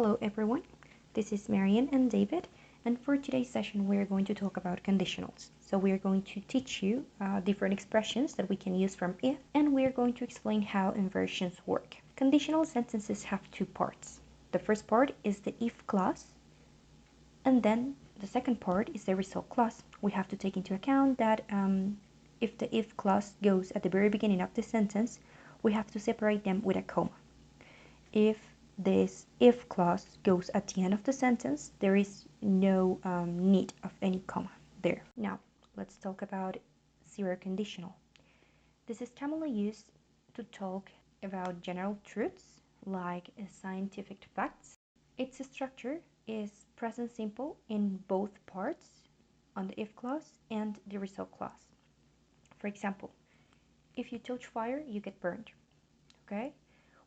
Hello everyone, this is Marian and David, and for today's session we are going to talk about conditionals. So we are going to teach you different expressions that we can use from if, and we are going to explain how inversions work. Conditional sentences have two parts. The first part is the if clause, and then the second part is the result clause. We have to take into account that if the if clause goes at the very beginning of the sentence, we have to separate them with a comma. If this if clause goes at the end of the sentence, there is no need of any comma there. Now, let's talk about zero conditional. This is commonly used to talk about general truths like scientific facts. Its structure is present simple in both parts on the if clause and the result clause. For example, if you touch fire, you get burned. Okay?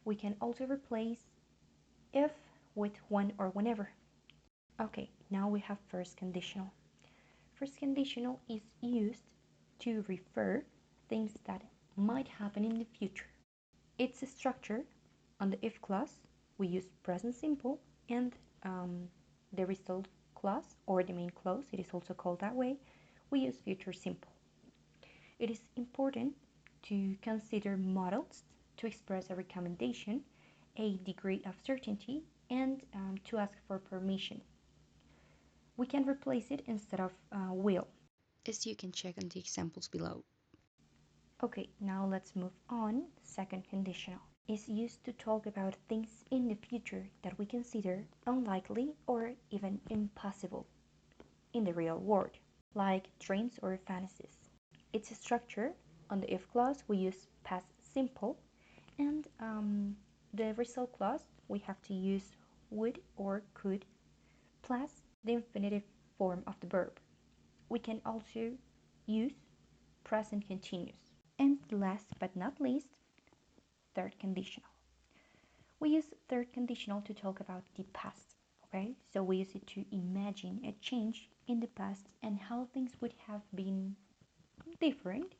We can also replace if with when or whenever. Okay, now we have first conditional. First conditional is used to refer things that might happen in the future. Its structure on the if clause, we use present simple, and the result clause or the main clause, it is also called that way, we use future simple. It is important to consider models to express a recommendation, a degree of certainty, and to ask for permission. We can replace it instead of will, as you can check on the examples below. Okay, now let's move on. Second conditional is used to talk about things in the future that we consider unlikely or even impossible in the real world, like dreams or fantasies. Its structure on the if clause, we use past simple, and the result clause, we have to use would or could plus the infinitive form of the verb. We can also use present continuous. And last but not least, third conditional. We use third conditional to talk about the past, okay? So we use it to imagine a change in the past and how things would have been different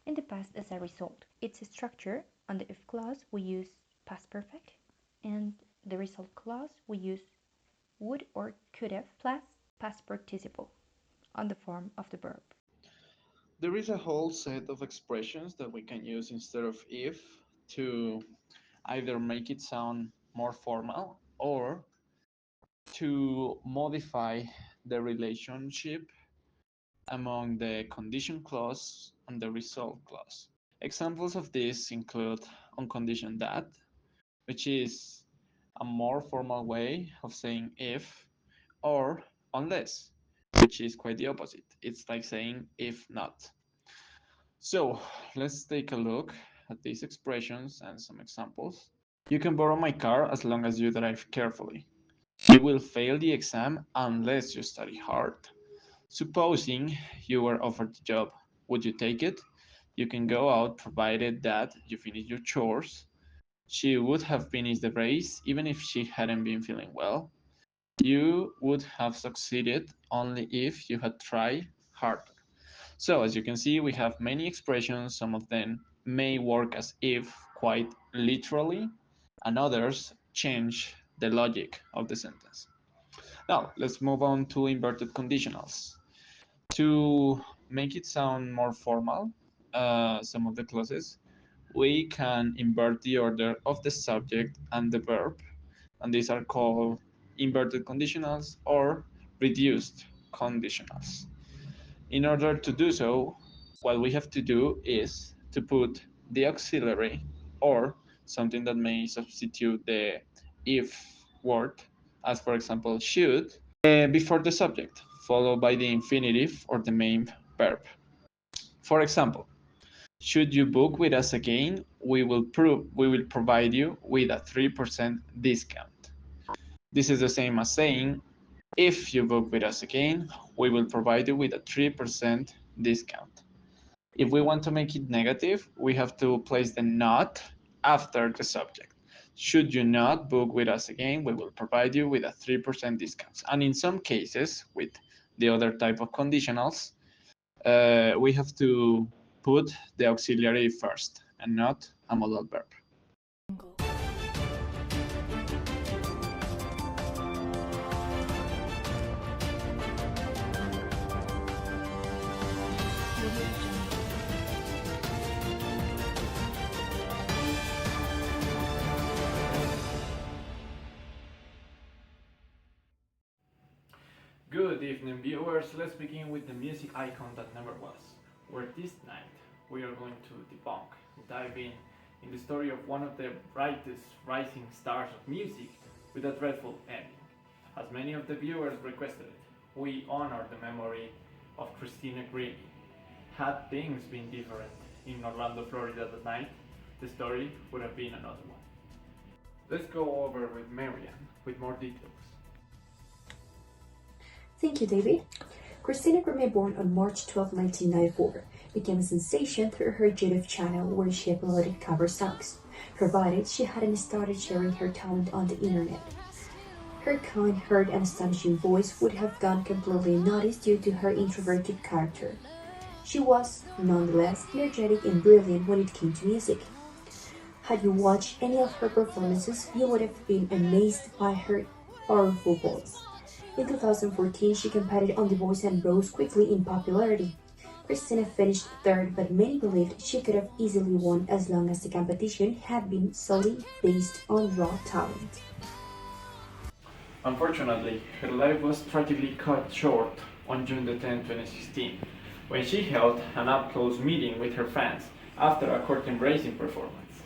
in the past as a result. Its structure on the if clause, we use past perfect, and the result clause, we use would or could have plus past participle on the form of the verb. There is a whole set of expressions that we can use instead of if to either make it sound more formal or to modify the relationship among the condition clause and the result clause. Examples of this include on condition that, which is a more formal way of saying if, or unless, which is quite the opposite. It's like saying if not. So let's take a look at these expressions and some examples. You can borrow my car as long as you drive carefully. You will fail the exam unless you study hard. Supposing you were offered the job, would you take it? You can go out provided that you finish your chores. She would have finished the race even if she hadn't been feeling well. You would have succeeded only if you had tried harder. So as you can see, we have many expressions. Some of them may work as if quite literally, and others change the logic of the sentence. Now, let's move on to inverted conditionals. To make it sound more formal, some of the clauses, we can invert the order of the subject and the verb, and these are called inverted conditionals or reduced conditionals. In order to do so, what we have to do is to put the auxiliary or something that may substitute the if word, as for example should, before the subject, followed by the infinitive or the main verb. For example, should you book with us again, we will provide you with a 3% discount. This is the same as saying, if you book with us again, we will provide you with a 3% discount. If we want to make it negative, we have to place the not after the subject. Should you not book with us again, we will provide you with a 3% discount. And in some cases, with the other type of conditionals, we have to put the auxiliary first and not a modal verb. Good evening, viewers. Let's begin with the music icon that never was, where this night we are going to debunk, dive in the story of one of the brightest rising stars of music with a dreadful ending. As many of the viewers requested it, we honor the memory of Christina Grimmie. Had things been different in Orlando, Florida that night, the story would have been another one. Let's go over with Marian with more details. Thank you, David. Christina Grimmie, born on March 12, 1994, became a sensation through her YouTube channel where she uploaded cover songs, provided she hadn't started sharing her talent on the internet. Her kind-hearted and astonishing voice would have gone completely unnoticed due to her introverted character. She was, nonetheless, energetic and brilliant when it came to music. Had you watched any of her performances, you would have been amazed by her powerful voice. In 2014, she competed on The Voice and rose quickly in popularity. Christina finished third, but many believed she could have easily won as long as the competition had been solely based on raw talent. Unfortunately, her life was tragically cut short on June 10, 2016, when she held an up-close meeting with her fans after a curtain-raising performance.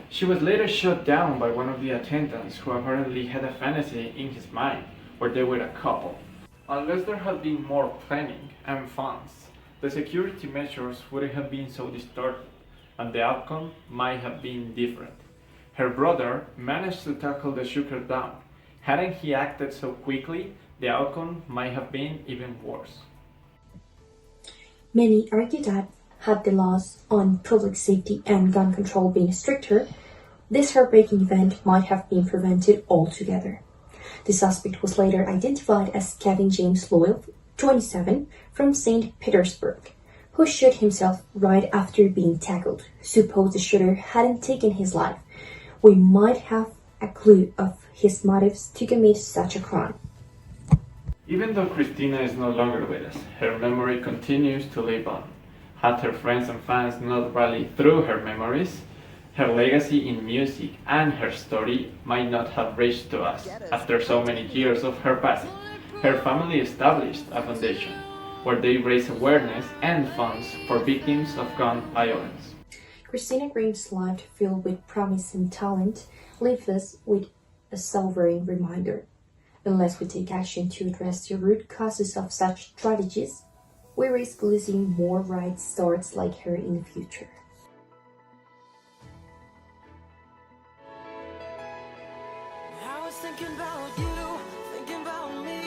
She was later shot down by one of the attendants who apparently had a fantasy in his mind where they were a couple. Unless there had been more planning and funds, the security measures wouldn't have been so distorted, and the outcome might have been different. Her brother managed to tackle the shooter down. Hadn't he acted so quickly, the outcome might have been even worse. Many argue that, had the laws on public safety and gun control been stricter, this heartbreaking event might have been prevented altogether. The suspect was later identified as Kevin James Loyal, 27, from St. Petersburg, who shot himself right after being tackled. Suppose the shooter hadn't taken his life, we might have a clue of his motives to commit such a crime. Even though Christina is no longer with us, her memory continues to live on. Had her friends and fans not rallied through her memories, her legacy in music and her story might not have reached to us after so many years of her passing. Her family established a foundation where they raise awareness and funds for victims of gun violence. Christina Grimmie's life, filled with promise and talent, leaves us with a sobering reminder. Unless we take action to address the root causes of such tragedies, we risk losing more bright stars like her in the future. I was thinking about you, thinking about me.